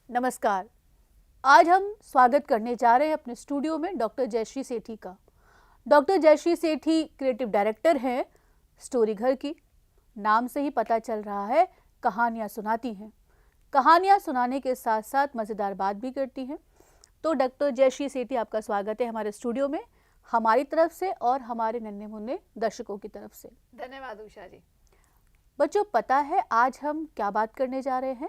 नमस्कार। आज हम स्वागत करने जा रहे हैं अपने स्टूडियो में डॉक्टर जयश्री सेठी का। डॉक्टर जयश्री सेठी क्रिएटिव डायरेक्टर हैं स्टोरी घर की। नाम से ही पता चल रहा है कहानियाँ सुनाती हैं। कहानियाँ सुनाने के साथ साथ मज़ेदार बात भी करती हैं। तो डॉक्टर जयश्री सेठी, आपका स्वागत है हमारे स्टूडियो में, हमारी तरफ से और हमारे नन्हे मुन्ने दर्शकों की तरफ से। धन्यवाद उषा जी। बच्चों, पता है आज हम क्या बात करने जा रहे हैं?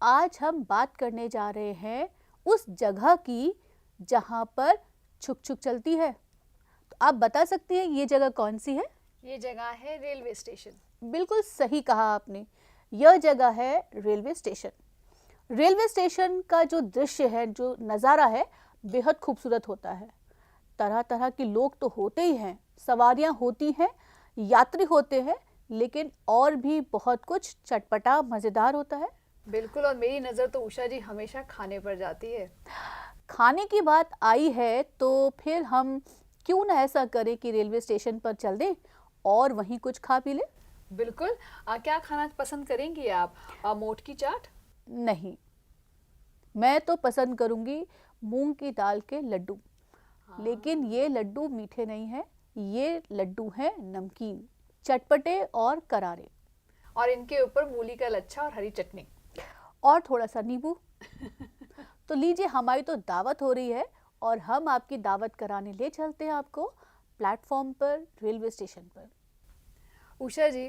आज हम बात करने जा रहे हैं उस जगह की जहां पर छुक छुक चलती है। तो आप बता सकती हैं ये जगह कौन सी है? ये जगह है रेलवे स्टेशन। बिल्कुल सही कहा आपने, यह जगह है रेलवे स्टेशन। रेलवे स्टेशन का जो दृश्य है, जो नज़ारा है, बेहद खूबसूरत होता है। तरह तरह के लोग तो होते ही हैं, सवारियां होती हैं, यात्री होते हैं, लेकिन और भी बहुत कुछ चटपटा मज़ेदार होता है। बिल्कुल, और मेरी नज़र तो उषा जी हमेशा खाने पर जाती है। खाने की बात आई है तो फिर हम क्यों ना ऐसा करें कि रेलवे स्टेशन पर चल दें और वहीं कुछ खा पी लें। बिल्कुल। क्या खाना पसंद करेंगी आप? मोठ की चाट? नहीं, मैं तो पसंद करूंगी मूंग की दाल के लड्डू। लेकिन ये लड्डू मीठे नहीं हैं, ये लड्डू हैं नमकीन, चटपटे और करारे। और इनके ऊपर मूली का लच्छा और हरी चटनी और थोड़ा सा नींबू। तो लीजिए, हमारी तो दावत हो रही है और हम आपकी दावत कराने ले चलते हैं आपको प्लेटफॉर्म पर, रेलवे स्टेशन पर। उषा जी,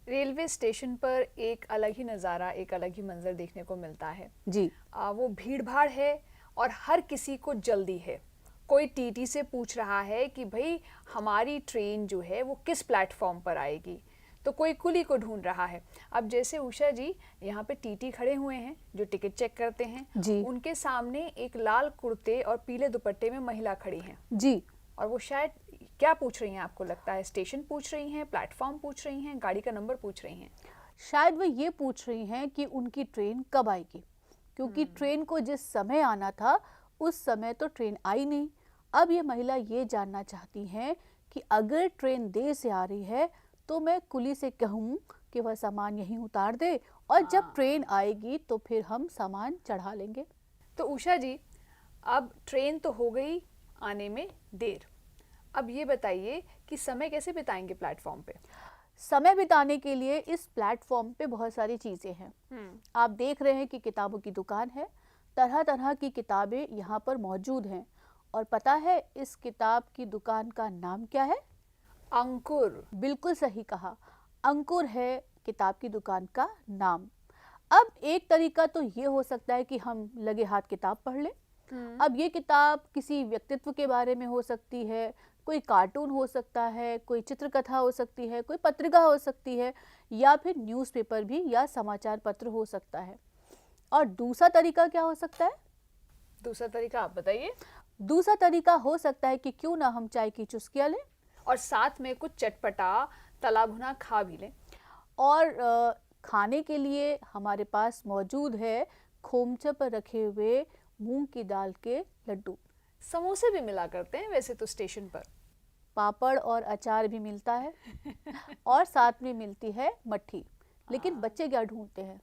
रेलवे स्टेशन पर एक अलग ही नज़ारा, एक अलग ही मंजर देखने को मिलता है जी। वो भीड़ भाड़ है और हर किसी को जल्दी है। कोई टीटी से पूछ रहा है कि भाई हमारी ट्रेन जो है वो किस प्लेटफॉर्म पर आएगी, तो कोई कुली को ढूंढ रहा है। अब जैसे उषा जी यहाँ पे टीटी खड़े हुए हैं जो टिकट चेक करते हैं जी। उनके सामने एक लाल कुर्ते और पीले दुपट्टे में महिला खड़ी हैं जी। और वो शायद क्या पूछ रही हैं आपको लगता है? स्टेशन पूछ रही हैं, प्लेटफॉर्म पूछ रही हैं, गाड़ी का नंबर पूछ रही हैं? शायद वो ये पूछ रही हैं कि उनकी ट्रेन कब आएगी, क्योंकि ट्रेन को जिस समय आना था उस समय तो ट्रेन आई नहीं। अब ये महिला ये जानना चाहती हैं कि अगर ट्रेन देर से आ रही है तो मैं कुली से कहूँ कि वह सामान यहीं उतार दे और जब ट्रेन आएगी तो फिर हम सामान चढ़ा लेंगे। तो उषा जी, अब ट्रेन तो हो गई आने में देर। अब ये बताइए कि समय कैसे बिताएंगे प्लेटफॉर्म पे? समय बिताने के लिए इस प्लेटफॉर्म पे बहुत सारी चीज़ें हैं। आप देख रहे हैं कि किताबों की दुकान है, तरह तरह की किताबें यहाँ पर मौजूद हैं। और पता है इस किताब की दुकान का नाम क्या है? अंकुर। बिल्कुल सही कहा, अंकुर है किताब की दुकान का नाम। अब एक तरीका तो ये हो सकता है कि हम लगे हाथ किताब पढ़ लें। अब ये किताब किसी व्यक्तित्व के बारे में हो सकती है, कोई कार्टून हो सकता है, कोई चित्रकथा हो सकती है, कोई पत्रिका हो सकती है, या फिर न्यूज़पेपर भी या समाचार पत्र हो सकता है। और दूसरा तरीका क्या हो सकता है? दूसरा तरीका आप बताइए। दूसरा तरीका हो सकता है कि क्यों ना हम चाय की चुस्कियाँ लें और साथ में कुछ चटपटा तला भुना खा भी लें। और खाने के लिए हमारे पास मौजूद है खोमचे पर रखे हुए मूंग की दाल के लड्डू। समोसे भी मिला करते हैं वैसे तो स्टेशन पर। पापड़ और अचार भी मिलता है और साथ में मिलती है मट्ठी। लेकिन बच्चे क्या ढूंढते हैं?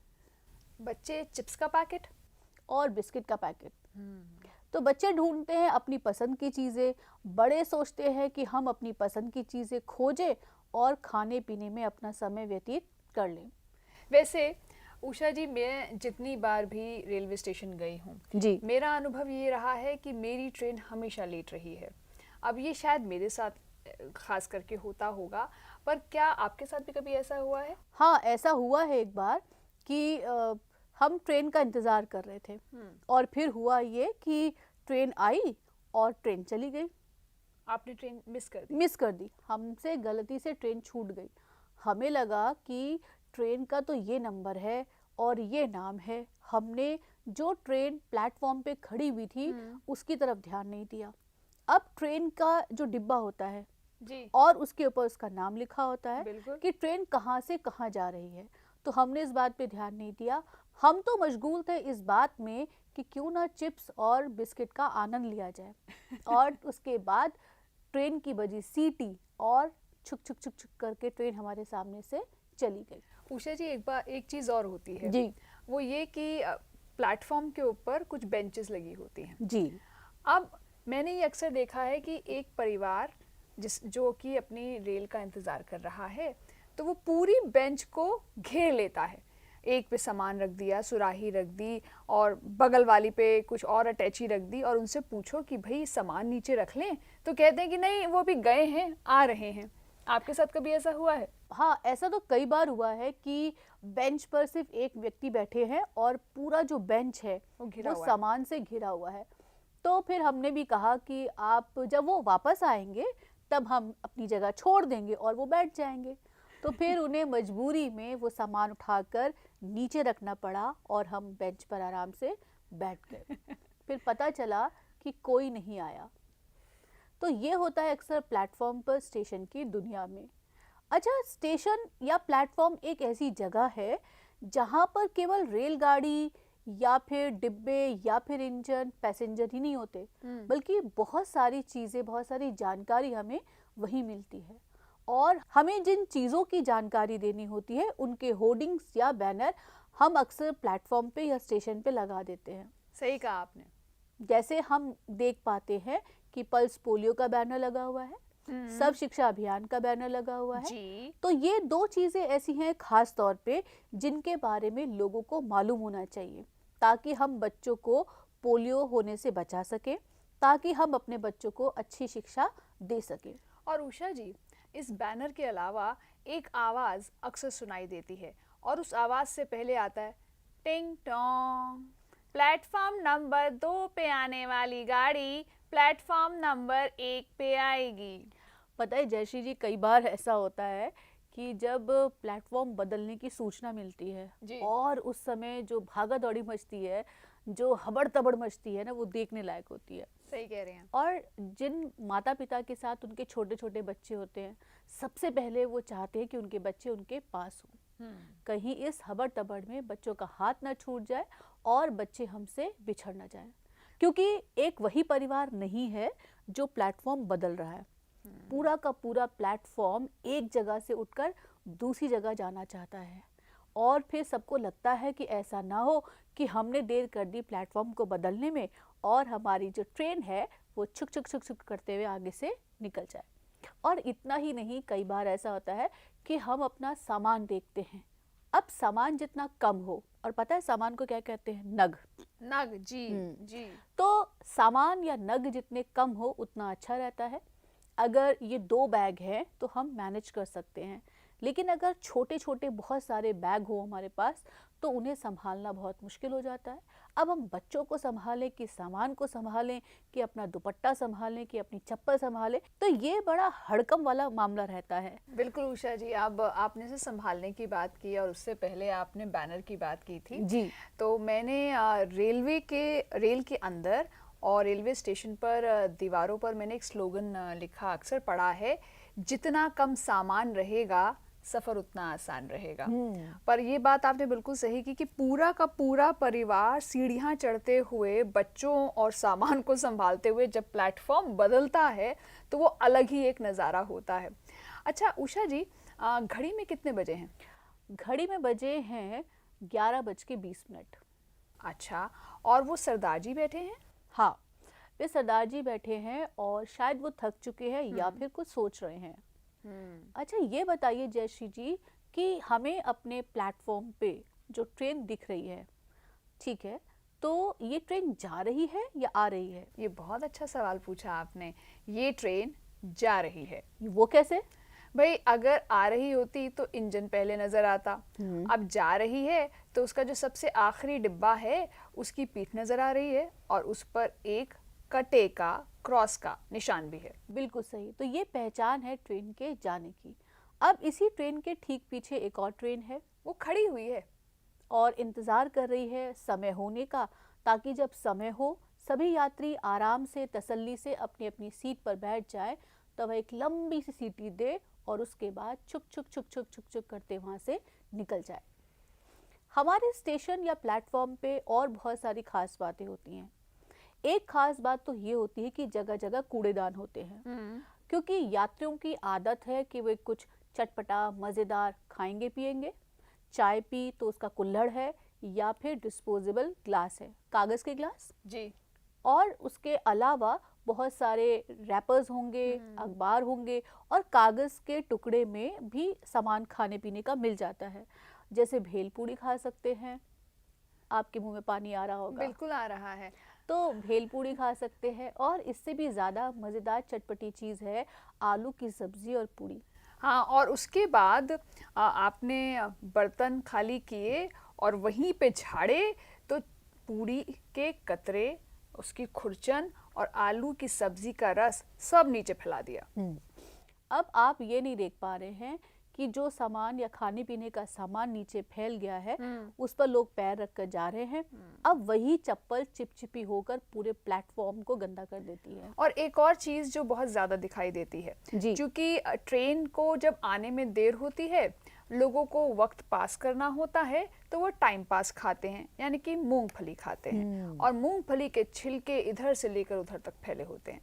बच्चे चिप्स का पैकेट और बिस्किट का पैकेट। तो बच्चे ढूंढते हैं अपनी पसंद की चीज़ें, बड़े सोचते हैं कि हम अपनी पसंद की चीज़ें खोजें और खाने पीने में अपना समय व्यतीत कर लें। वैसे उषा जी, मैं जितनी बार भी रेलवे स्टेशन गई हूँ जी। मेरा अनुभव ये रहा है कि मेरी ट्रेन हमेशा लेट रही है। अब ये शायद मेरे साथ खास करके होता होगा, पर क्या आपके साथ भी कभी ऐसा हुआ है? हाँ, ऐसा हुआ है एक बार कि हम ट्रेन का इंतज़ार कर रहे थे और फिर हुआ ये कि ट्रेन आई और ट्रेन चली गई। आपने ट्रेन मिस कर दी, हमसे गलती से ट्रेन छूट गई। हमें लगा कि ट्रेन का तो ये नंबर है और ये नाम है, हमने जो ट्रेन प्लेटफॉर्म पे खड़ी हुई थी उसकी तरफ ध्यान नहीं दिया। अब ट्रेन का जो डिब्बा होता है जी और उसके ऊपर उसका नाम लिखा होता है बिल्कुल। कि ट्रेन कहाँ से कहाँ जा रही है, तो हमने इस बात पे ध्यान नहीं दिया। हम तो मशगूल थे इस बात में कि क्यों ना चिप्स और बिस्किट का आनंद लिया जाए। और उसके बाद ट्रेन की बजी सीटी और छुक छुक छुक छुक करके ट्रेन हमारे सामने से चली गई। उषा जी, एक चीज़ और होती है। जी। वो ये कि प्लेटफॉर्म के ऊपर कुछ बेंचेस लगी होती हैं। जी। अब मैंने ये अक्सर देखा है कि एक परिवार जो कि अपनी रेल का इंतज़ार कर रहा है, तो वो पूरी बेंच को घेर लेता है। एक पे सामान रख दिया, सुराही रख दी, और बगल वाली पे कुछ और अटैची रख दी, और उनसे पूछो कि भाई सामान नीचे रख लें, तो कहते हैं कि नहीं, वो भी गए हैं, आ रहे हैं। आपके साथ कभी ऐसा हुआ है? हाँ, ऐसा तो कई बार हुआ है कि बेंच पर सिर्फ एक व्यक्ति बैठे हैं और पूरा जो बेंच है वो घिरा वो हुआ है। सामान से घिरा हुआ है। तो फिर हमने भी कहा कि आप जब वो वापस आएंगे तब हम अपनी जगह छोड़ देंगे और वो बैठ जाएंगे। तो फिर उन्हें मजबूरी में वो सामान उठाकर नीचे रखना पड़ा और हम बेंच पर आराम से बैठ गए। फिर पता चला कि कोई नहीं आया। तो ये होता है अक्सर प्लेटफॉर्म पर स्टेशन की दुनिया में। अच्छा, स्टेशन या प्लेटफॉर्म एक ऐसी जगह है जहाँ पर केवल रेलगाड़ी या फिर डिब्बे या फिर इंजन, पैसेंजर ही नहीं होते, बल्कि बहुत सारी चीज़ें, बहुत सारी जानकारी हमें वहीं मिलती है। और हमें जिन चीज़ों की जानकारी देनी होती है उनके होर्डिंग्स या बैनर हम अक्सर प्लेटफॉर्म पे या स्टेशन पे लगा देते हैं। सही कहा आपने। जैसे हम देख पाते हैं कि पल्स पोलियो का बैनर लगा हुआ है, सब शिक्षा अभियान का बैनर लगा हुआ है। जी। तो ये दो चीज़ें ऐसी हैं खास तौर पे जिनके बारे में लोगों को मालूम होना चाहिए, ताकि हम बच्चों को पोलियो होने से बचा सकें, ताकि हम अपने बच्चों को अच्छी शिक्षा दे सकें। और उषा जी, इस बैनर के अलावा एक आवाज़ अक्सर सुनाई देती है, और उस आवाज़ से पहले आता है टिंग टोंग, प्लेटफॉर्म नंबर 2 पे आने वाली गाड़ी प्लेटफॉर्म नंबर 1 पे आएगी। पता है जयश्री जी, कई बार ऐसा होता है कि जब प्लेटफॉर्म बदलने की सूचना मिलती है जी। और उस समय जो भागा दौड़ी मचती है, जो हबड़ तबड़ मचती है ना, वो देखने लायक होती है। सही कह रहे हैं। और जिन माता पिता के साथ उनके छोटे छोटे बच्चे होते हैं, सबसे पहले वो चाहते हैं कि उनके बच्चे उनके पास हों, कहीं इस हबड़ तबड़ में बच्चों का हाथ ना छूट जाए और बच्चे हमसे बिछड़ ना जाए, क्योंकि एक वही परिवार नहीं है जो प्लेटफॉर्म बदल रहा है। पूरा का पूरा प्लेटफॉर्म एक जगह से उठकर दूसरी जगह जाना चाहता है, और फिर सबको लगता है कि ऐसा ना हो कि हमने देर कर दी प्लेटफॉर्म को बदलने में और हमारी जो ट्रेन है वो छुक छुक छुक छुक करते हुए आगे से निकल जाए। और इतना ही नहीं, कई बार ऐसा होता है कि हम अपना सामान देखते हैं। अब सामान जितना कम हो, और पता है सामान को क्या कहते हैं? नग। नग, जी। जी। तो सामान या नग जितने कम हो उतना अच्छा रहता है। अगर ये 2 बैग हैं तो हम मैनेज कर सकते हैं, लेकिन अगर छोटे छोटे बहुत सारे बैग हो हमारे पास तो उन्हें संभालना बहुत मुश्किल हो जाता है। अब हम बच्चों को संभालें कि सामान को संभालें कि अपना दुपट्टा संभालें कि अपनी चप्पल संभालें, तो ये बड़ा हड़कम वाला मामला रहता है। बिल्कुल उषा जी, अब आपने से संभालने की बात की और उससे पहले आपने बैनर की बात की थी। जी। तो मैंने रेल के अंदर और रेलवे स्टेशन पर दीवारों पर मैंने एक स्लोगन लिखा अक्सर पढ़ा है, जितना कम सामान रहेगा सफ़र उतना आसान रहेगा। पर ये बात आपने बिल्कुल सही की कि पूरा का पूरा परिवार सीढ़ियाँ चढ़ते हुए बच्चों और सामान को संभालते हुए जब प्लेटफॉर्म बदलता है तो वो अलग ही एक नज़ारा होता है। अच्छा उषा जी, घड़ी में कितने बजे हैं? घड़ी में बजे हैं 11:20। अच्छा, और वो सरदार जी बैठे हैं? हाँ, वे सरदार जी बैठे हैं और शायद वो थक चुके हैं या फिर कुछ सोच रहे हैं। अच्छा, ये बताइए जयश्री जी कि हमें अपने प्लेटफॉर्म पे जो ट्रेन दिख रही है, ठीक है, तो ये ट्रेन जा रही है या आ रही है? ये बहुत अच्छा सवाल पूछा आपने। ये ट्रेन जा रही है। वो कैसे? भाई अगर आ रही होती तो इंजन पहले नजर आता, अब जा रही है तो उसका जो सबसे आखिरी डिब्बा है उसकी पीठ नजर आ रही है और उस पर एक कटे का, क्रॉस का निशान भी है। बिल्कुल सही। तो ये पहचान है ट्रेन के जाने की। अब इसी ट्रेन के ठीक पीछे एक और ट्रेन है, वो खड़ी हुई है और इंतज़ार कर रही है समय होने का, ताकि जब समय हो सभी यात्री आराम से तसल्ली से अपनी अपनी सीट पर बैठ जाए, तो वह एक लंबी सी सीटी दे और उसके बाद छुक छुक छुक छुक छुक छुक करते वहाँ से निकल जाए। हमारे स्टेशन या प्लेटफॉर्म पे और बहुत सारी खास बातें होती हैं। एक खास बात तो ये होती है कि जगह जगह कूड़ेदान होते हैं, क्योंकि यात्रियों की आदत है कि वे कुछ चटपटा मज़ेदार खाएंगे पिएंगे। चाय पी तो उसका कुल्हड़ है, या फिर डिस्पोजेबल ग्लास है, कागज़ के ग्लास, जी। और उसके अलावा बहुत सारे रैपर्स होंगे, अखबार होंगे, और कागज़ के टुकड़े में भी सामान खाने पीने का मिल जाता है। जैसे भेलपूरी खा सकते हैं, आपके मुंह में पानी आ रहा होगा, बिल्कुल आ रहा है। तो भेलपूरी खा सकते हैं। और इससे भी ज़्यादा मज़ेदार चटपटी चीज़ है आलू की सब्ज़ी और पूड़ी। हाँ, और उसके बाद आपने बर्तन खाली किए और वहीं पे झाड़े तो पूड़ी के कतरे, उसकी खुरचन और आलू की सब्जी का रस सब नीचे फैला दिया। अब आप ये नहीं देख पा रहे हैं कि जो सामान या खाने पीने का सामान नीचे फैल गया है उस पर लोग पैर रख कर जा रहे हैं। अब वही चप्पल चिपचिपी होकर पूरे प्लेटफॉर्म को गंदा कर देती है। और एक और चीज़ जो बहुत ज़्यादा दिखाई देती है, जी। क्योंकि ट्रेन को जब आने में देर होती है, लोगों को वक्त पास करना होता है, तो वो टाइम पास खाते हैं, यानी कि मूंगफली खाते हैं। और मूंगफली के छिलके इधर से लेकर उधर तक फैले होते हैं।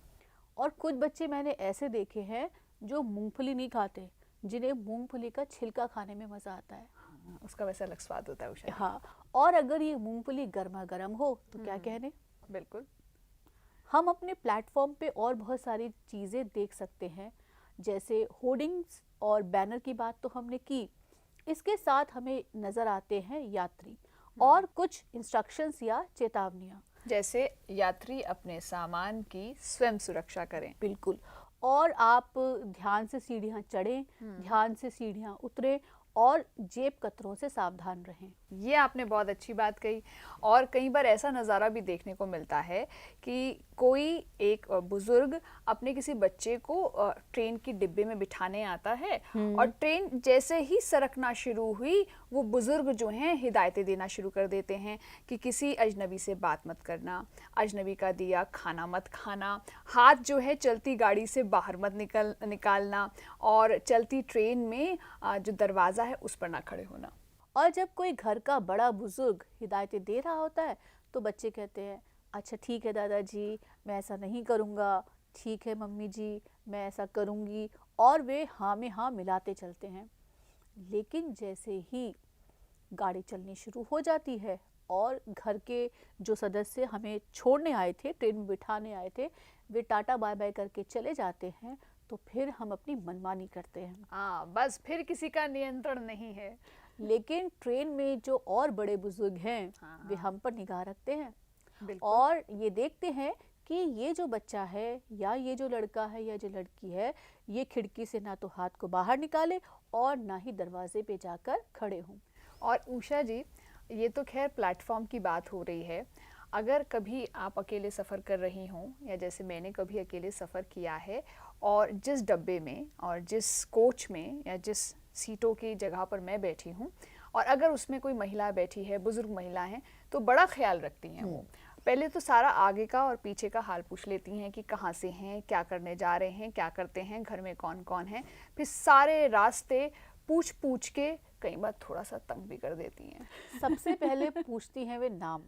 और कुछ बच्चे मैंने ऐसे देखे हैं जो मूंगफली नहीं खाते, जिन्हें मूंगफली का छिलका खाने में मज़ा आता है। उसका वैसा अलग स्वाद होता है उषा जी। हाँ, और अगर ये मूंगफली गर्मा गर्म हो तो क्या कहने। बिल्कुल। हम अपने प्लेटफॉर्म पे और बहुत सारी चीज़ें देख सकते हैं, जैसे होर्डिंग्स और बैनर की बात तो हमने की। इसके साथ हमें नज़र आते हैं यात्री और कुछ इंस्ट्रक्शंस या चेतावनियाँ। जैसे यात्री अपने सामान की स्वयं सुरक्षा करें। बिल्कुल। और आप ध्यान से सीढ़ियाँ चढ़ें, ध्यान से सीढ़ियाँ उतरें और जेब कतरों से सावधान रहें। ये आपने बहुत अच्छी बात कही। और कई बार ऐसा नज़ारा भी देखने को मिलता है कि कोई एक बुजुर्ग अपने किसी बच्चे को ट्रेन की डिब्बे में बिठाने आता है, और ट्रेन जैसे ही सरकना शुरू हुई, वो बुजुर्ग जो हैं हिदायतें देना शुरू कर देते हैं कि किसी अजनबी से बात मत करना, अजनबी का दिया खाना मत खाना, हाथ जो है चलती गाड़ी से बाहर मत निकालना, और चलती ट्रेन में जो दरवाज़ा है उस पर ना खड़े होना। और जब कोई घर का बड़ा बुजुर्ग हिदायतें दे रहा होता है तो बच्चे कहते हैं, अच्छा ठीक है दादाजी, मैं ऐसा नहीं करूँगा, ठीक है मम्मी जी, मैं ऐसा करूँगी, और वे हाँ में हाँ मिलाते चलते हैं। लेकिन जैसे ही गाड़ी चलनी शुरू हो जाती है और घर के जो सदस्य हमें छोड़ने आए थे, ट्रेन में बिठाने आए थे, वे टाटा बाय बाय करके चले जाते हैं, तो फिर हम अपनी मनमानी करते हैं। हाँ, बस फिर किसी का नियंत्रण नहीं है। लेकिन ट्रेन में जो और बड़े बुजुर्ग हैं वे हाँ, हम पर निगाह रखते हैं बिल्कुल। और ये देखते हैं कि ये जो बच्चा है या ये जो लड़का है या जो लड़की है, ये खिड़की से ना तो हाथ को बाहर निकाले और ना ही दरवाजे पे जाकर खड़े हों। और उषा जी, ये तो खैर प्लेटफॉर्म की बात हो रही है। अगर कभी आप अकेले सफ़र कर रही हों, या जैसे मैंने कभी अकेले सफ़र किया है, और जिस डब्बे में और जिस कोच में या जिस सीटों की जगह पर मैं बैठी हूँ, और अगर उसमें कोई महिला बैठी है, बुज़ुर्ग महिला हैं, तो बड़ा ख्याल रखती हैं वो। पहले तो सारा आगे का और पीछे का हाल पूछ लेती हैं कि कहाँ से हैं, क्या करने जा रहे हैं, क्या करते हैं, घर में कौन कौन है। फिर सारे रास्ते पूछ पूछ के कई बार थोड़ा सा तंग भी कर देती हैं। सबसे पहले पूछती हैं वे नाम,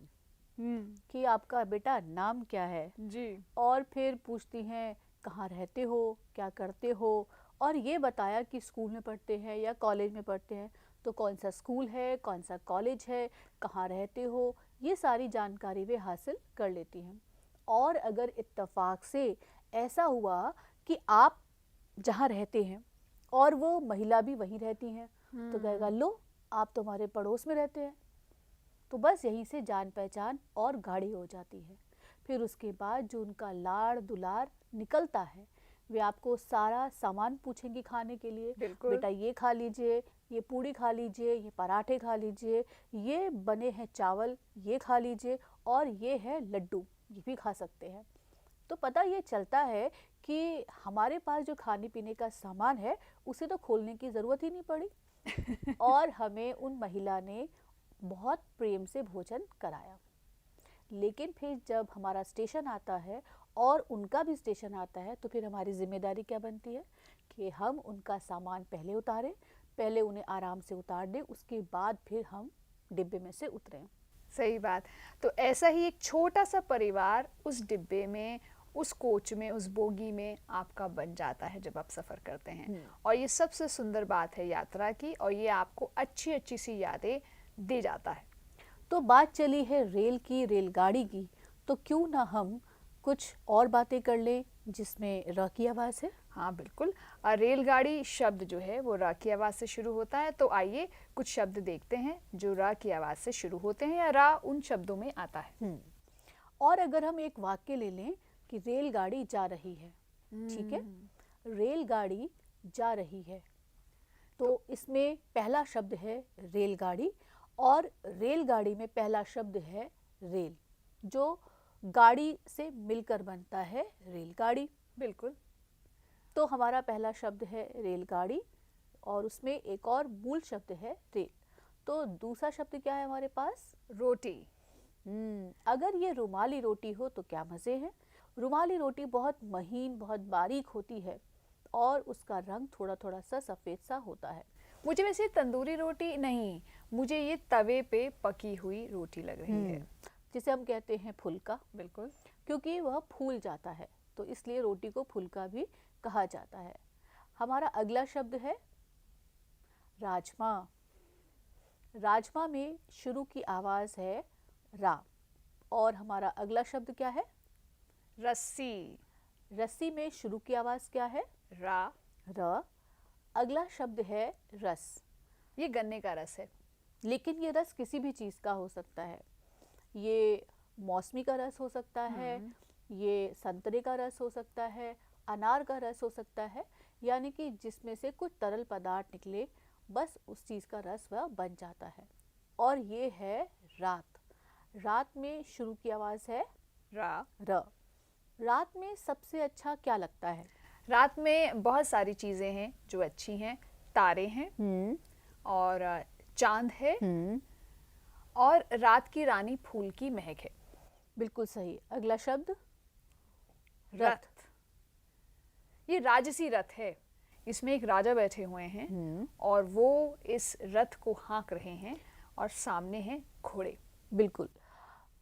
कि आपका बेटा नाम क्या है, जी। और फिर पूछती हैं कहाँ रहते हो, क्या करते हो, और ये बताया कि स्कूल में पढ़ते हैं या कॉलेज में पढ़ते हैं, तो कौन सा स्कूल है, कौन सा कॉलेज है, कहाँ रहते हो, ये सारी जानकारी वे हासिल कर लेती हैं। और अगर इत्तेफाक से ऐसा हुआ कि आप जहाँ रहते हैं और वो महिला भी वहीं रहती हैं, तो कहेगा लो आप तो हमारे पड़ोस में रहते हैं, तो बस यहीं से जान पहचान और गाढ़ी हो जाती है। फिर उसके बाद जो उनका लाड़ दुलार निकलता है, वे आपको सारा सामान पूछेंगी खाने के लिए। बिल्कुल। बेटा ये खा लीजिए, ये पूड़ी खा लीजिए, ये पराठे खा लीजिए, ये बने हैं चावल, ये खा लीजिए, और ये है लड्डू, ये भी खा सकते हैं। तो पता ये चलता है कि हमारे पास जो खाने पीने का सामान है उसे तो खोलने की ज़रूरत ही नहीं पड़ी और हमें उन महिला ने बहुत प्रेम से भोजन कराया। लेकिन फिर जब हमारा स्टेशन आता है और उनका भी स्टेशन आता है, तो फिर हमारी जिम्मेदारी क्या बनती है कि हम उनका सामान पहले उतारें, पहले उन्हें आराम से उतार दें, उसके बाद फिर हम डिब्बे में से उतरें। सही बात। तो ऐसा ही एक छोटा सा परिवार उस डिब्बे में, उस कोच में, उस बोगी में आपका बन जाता है जब आप सफ़र करते हैं। और ये सबसे सुंदर बात है यात्रा की, और ये आपको अच्छी अच्छी सी यादें दे जाता है। तो बात चली है रेल की, रेलगाड़ी की, तो क्यों ना हम कुछ और बातें कर लें जिसमें र की आवाज़ है। हाँ बिल्कुल। रेलगाड़ी शब्द जो है वो र की आवाज़ से शुरू होता है, तो आइए कुछ शब्द देखते हैं जो र की आवाज़ से शुरू होते हैं या रा उन शब्दों में आता है। और अगर हम एक वाक्य ले लें कि रेलगाड़ी जा रही है, ठीक है, रेलगाड़ी जा रही है, तो इसमें पहला शब्द है रेलगाड़ी और रेलगाड़ी में पहला शब्द है रेल, जो गाड़ी से मिलकर बनता है रेलगाड़ी। बिल्कुल। तो हमारा पहला शब्द है रेलगाड़ी और उसमें एक और मूल शब्द है रेल। तो दूसरा शब्द क्या है हमारे पास? रोटी। अगर ये रुमाली रोटी हो तो क्या मज़े हैं। रुमाली रोटी बहुत महीन, बहुत बारीक होती है और उसका रंग थोड़ा थोड़ा सा सफ़ेद सा होता है। मुझे वैसे तंदूरी रोटी नहीं, मुझे ये तवे पे पकी हुई रोटी लग रही है। जिसे हम कहते हैं फुल्का, बिल्कुल। क्योंकि वह फूल जाता है तो इसलिए रोटी को फुल्का भी कहा जाता है। हमारा अगला शब्द है राजमा। राजमा में शुरू की आवाज़ है रा और हमारा अगला शब्द क्या है? रस्सी। रस्सी में शुरू की आवाज़ क्या है? रा। र। अगला शब्द है रस। ये गन्ने का रस है। लेकिन ये रस किसी भी चीज़ का हो सकता है। ये मौसमी का रस हो सकता है, ये संतरे का रस हो सकता है, अनार का रस हो सकता है, यानी कि जिसमें से कुछ तरल पदार्थ निकले, बस उस चीज़ का रस वह बन जाता है। और ये है रात। रात में शुरू की आवाज़ है रा। र। रात में सबसे अच्छा क्या लगता है? रात में बहुत सारी चीज़ें हैं जो अच्छी हैं। तारे हैं और चांद है और रात की रानी फूल की महक है। बिल्कुल सही। अगला शब्द रथ। ये राजसी रथ है, इसमें एक राजा बैठे हुए हैं और वो इस रथ को हाँक रहे हैं और सामने हैं घोड़े। बिल्कुल।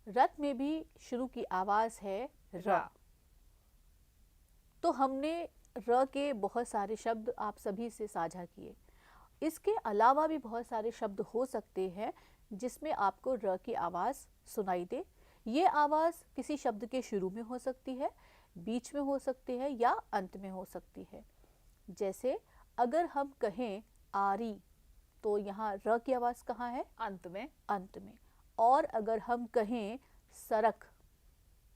रथ में भी शुरू की आवाज़ है र। तो हमने र के बहुत सारे शब्द आप सभी से साझा किए। इसके अलावा भी बहुत सारे शब्द हो सकते हैं जिसमें आपको र की आवाज़ सुनाई दे। ये आवाज़ किसी शब्द के शुरू में हो सकती है, बीच में हो सकती है या अंत में हो सकती है। जैसे अगर हम कहें आरी तो यहाँ र की आवाज़ कहाँ है? अंत में। अंत में। और अगर हम कहें सरक,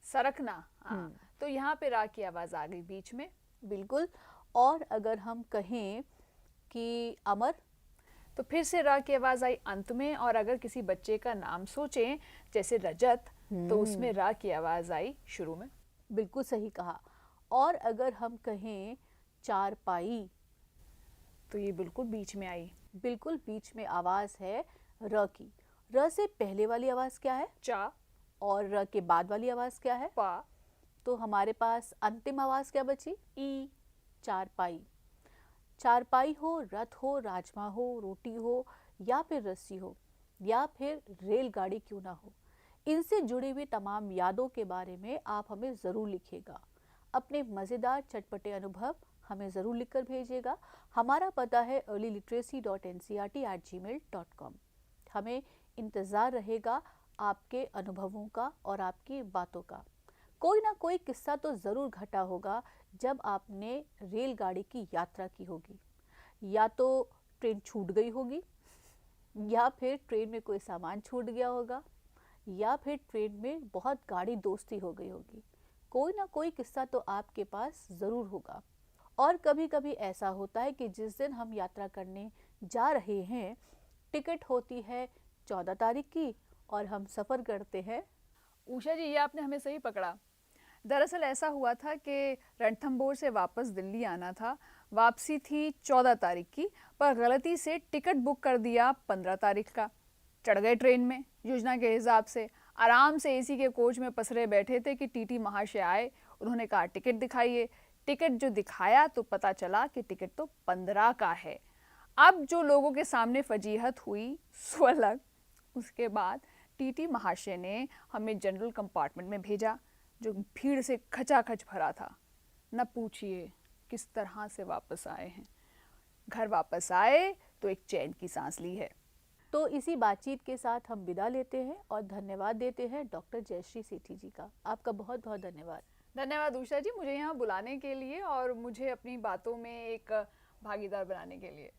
सरकना, हाँ, तो यहाँ पे रा की आवाज़ आ गई बीच में। बिल्कुल। और अगर हम कहें कि अमर, तो फिर से रा की आवाज़ आई अंत में। और अगर किसी बच्चे का नाम सोचें जैसे रजत, तो उसमें रा की आवाज़ आई शुरू में। बिल्कुल सही कहा। और अगर हम कहें चारपाई, तो ये बिल्कुल बीच में आई। बिल्कुल बीच में आवाज़ है र की। र से पहले वाली आवाज़ क्या है? चा। और र के बाद वाली आवाज़ क्या है? पा। तो हमारे पास अंतिम आवाज़ क्या बची? ई। चारपाई। चारपाई हो, रथ हो, राजमा हो, रोटी हो या फिर रस्सी हो या फिर रेलगाड़ी क्यों ना हो, इनसे जुड़ी हुई तमाम यादों के बारे में आप हमें ज़रूर लिखिएगा। अपने मज़ेदार चटपटे अनुभव हमें ज़रूर लिखकर भेजिएगा। हमारा पता है earlyliteracy.ncert@gmail.com। हमें इंतज़ार रहेगा आपके अनुभवों का और आपकी बातों का। कोई ना कोई किस्सा तो ज़रूर घटा होगा जब आपने रेलगाड़ी की यात्रा की होगी। या तो ट्रेन छूट गई होगी, या फिर ट्रेन में कोई सामान छूट गया होगा, या फिर ट्रेन में बहुत गाढ़ी दोस्ती हो गई होगी। कोई ना कोई किस्सा तो आपके पास ज़रूर होगा। और कभी कभी ऐसा होता है कि जिस दिन हम यात्रा करने जा रहे हैं, टिकट होती है 14 तारीख की और हम सफ़र करते हैं। उषा जी, ये आपने हमें सही पकड़ा। दरअसल ऐसा हुआ था कि रणथंभौर से वापस दिल्ली आना था। वापसी थी 14 तारीख की, पर गलती से टिकट बुक कर दिया 15 तारीख का। चढ़ गए ट्रेन में योजना के हिसाब से, आराम से एसी के कोच में पसरे बैठे थे कि टीटी महाशय आए। उन्होंने कहा टिकट दिखाइए। टिकट जो दिखाया तो पता चला कि टिकट तो 15 का है। अब जो लोगों के सामने फजीहत हुई सो अलग। उसके बाद टीटी महाशय ने हमें जनरल कंपार्टमेंट में भेजा जो भीड़ से खचाखच भरा था। न पूछिए किस तरह से वापस आए हैं। घर वापस आए तो एक चैन की सांस ली है। तो इसी बातचीत के साथ हम विदा लेते हैं और धन्यवाद देते हैं डॉक्टर जयश्री सेठी जी का। आपका बहुत बहुत धन्यवाद। धन्यवाद उषा जी, मुझे यहाँ बुलाने के लिए और मुझे अपनी बातों में एक भागीदार बनाने के लिए।